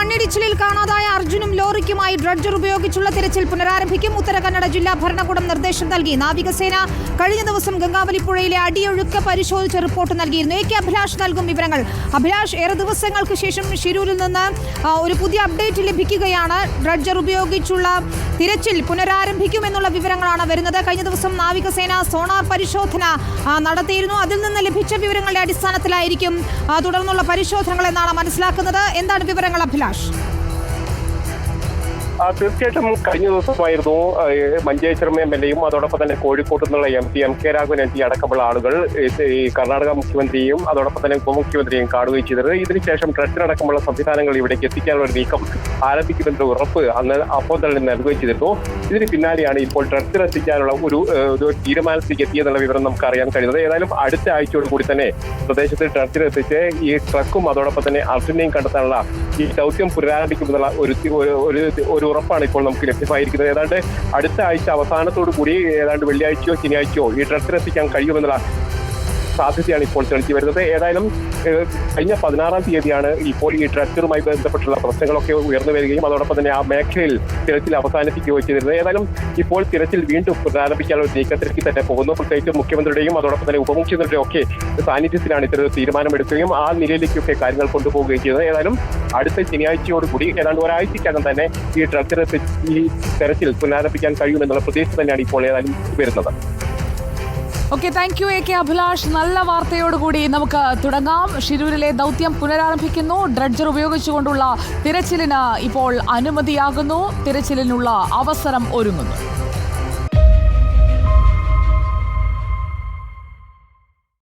മണ്ണിടിച്ചിലിൽ കാണാതായ അർജുനും ലോറിക്കുമായി ഡ്രഡ്ജർ ഉപയോഗിച്ചുള്ള തിരച്ചിൽ പുനരാരംഭിക്കും. ഉത്തര കന്നഡ ജില്ലാ ഭരണകൂടം നിർദ്ദേശം നൽകി. നാവികസേന കഴിഞ്ഞ ദിവസം ഗംഗാവലി പുഴയിലെ അടിയൊഴുക്ക് പരിശോധിച്ച റിപ്പോർട്ട് നൽകിയിരുന്നു. AK അഭിലാഷ് നൽകും വിവരങ്ങൾ. അഭിലാഷ്, ഏറെ ദിവസങ്ങൾക്ക് ശേഷം ഷിരൂരിൽ നിന്ന് ഒരു പുതിയ അപ്ഡേറ്റ് ലഭിക്കുകയാണ്. ഡ്രഡ്ജർ ഉപയോഗിച്ചുള്ള തിരച്ചിൽ പുനരാരംഭിക്കുമെന്നുള്ള വിവരങ്ങളാണ് വരുന്നത്. കഴിഞ്ഞ ദിവസം നാവികസേന സോണാർ പരിശോധന നടത്തിയിരുന്നു. അതിൽ നിന്ന് ലഭിച്ച വിവരങ്ങളുടെ അടിസ്ഥാനത്തിലായിരിക്കും തുടർന്നുള്ള പരിശോധനകൾ എന്നാണ് മനസ്സിലാക്കുന്നത്. എന്താണ് വിവരങ്ങൾ അഭിലാഷ്? തീർച്ചയായിട്ടും കഴിഞ്ഞ ദിവസമായിരുന്നു മഞ്ചേശ്വരം MLA യും അതോടൊപ്പം തന്നെ കോഴിക്കോട്ട് നിന്നുള്ള MP MK രാഘവൻ MP അടക്കമുള്ള ആളുകൾ ഈ കർണാടക മുഖ്യമന്ത്രിയെയും അതോടൊപ്പം തന്നെ ഉപമുഖ്യമന്ത്രിയെയും കാണുകയും ചെയ്തത്. ഇതിനുശേഷം ട്രസ്റ്റിനടക്കമുള്ള സംവിധാനങ്ങൾ ഇവിടേക്ക് എത്തിക്കാനുള്ള ഒരു നീക്കം ആരംഭിക്കുമെന്ന ഉറപ്പ് അപ്പോൾ തന്നെ നൽകുകയും ചെയ്തിരുന്നു. ഇതിന് പിന്നാലെയാണ് ഇപ്പോൾ ട്രസ്റ്റിനെത്തിക്കാനുള്ള ഒരു തീരുമാനത്തിലേക്ക് എത്തിയെന്നുള്ള വിവരം നമുക്ക് അറിയാൻ കഴിയുന്നത്. ഏതായാലും അടുത്ത ആഴ്ചയോടുകൂടി തന്നെ പ്രദേശത്ത് ട്രസ്റ്റിനെത്തിച്ച് ഈ ട്രക്കും അതോടൊപ്പം തന്നെ അർജുനെയും കണ്ടെത്താനുള്ള ഈ ദൗത്യം പുനരാരംഭിക്കുമെന്നുള്ള ഒരു ഉറപ്പാണ് ഇപ്പോൾ നമുക്ക് ലഭ്യമായിരിക്കുന്നത്. ഏതാണ്ട് അടുത്ത ആഴ്ച അവസാനത്തോടു കൂടി ഏതാണ്ട് വെള്ളിയാഴ്ചയോ ശനിയാഴ്ചയോ ഈ ട്രക്കിലെത്തിക്കാൻ കഴിയുമെന്നുള്ള സാധ്യതയാണ് ഇപ്പോൾ തെളിഞ്ഞു വരുന്നത്. ഏതായാലും കഴിഞ്ഞ 16-ാം തീയതിയാണ് ഇപ്പോൾ ഈ ട്രക്കുമായി ബന്ധപ്പെട്ടുള്ള പ്രശ്നങ്ങളൊക്കെ ഉയർന്നു വരികയും അതോടൊപ്പം തന്നെ ആ മേഖലയിൽ തിരച്ചിൽ അവസാനിപ്പിക്കുകയും ചെയ്തിരുന്നത്. ഏതായാലും ഇപ്പോൾ തിരച്ചിൽ വീണ്ടും പുനരാരംഭിക്കാനുള്ള ഒരു നീക്കത്തിലേക്ക് തന്നെ പോകുന്നു. പ്രത്യേകിച്ച് മുഖ്യമന്ത്രിയുടെയും അതോടൊപ്പം തന്നെ ഉപമുഖ്യമന്ത്രിയുടെയും ഒക്കെ സാന്നിധ്യത്തിലാണ് ഇത്തരം തീരുമാനമെടുക്കുകയും ആ നിലയിലേക്കൊക്കെ കാര്യങ്ങൾ കൊണ്ടുപോവുകയും ചെയ്തത്. ഏതായാലും അടുത്ത ശനിയാഴ്ചയോടുകൂടി ഏതാണ്ട് ഒരാഴ്ചക്കകം തന്നെ ഈ ട്രക്കിലെത്തി ഈ തെരച്ചിൽ പുനരാരംഭിക്കാൻ കഴിയുമെന്നുള്ള പ്രതീക്ഷ തന്നെയാണ് ഇപ്പോൾ ഏതായാലും വരുന്നത്. Okay, thank you AK Abhilash. നല്ല വാർത്തയോടുകൂടി നമുക്ക് തുടങ്ങാം. ഷിരൂരിലെ ദൗത്യം പുനരാരംഭിക്കുന്നു. ഡ്രഡ്ജർ ഉപയോഗിച്ചുകൊണ്ടുള്ള തിരച്ചിലിന് ഇപ്പോൾ അനുമതിയാകുന്നു. തിരച്ചിലിനുള്ള അവസരം ഒരുങ്ങുന്നു.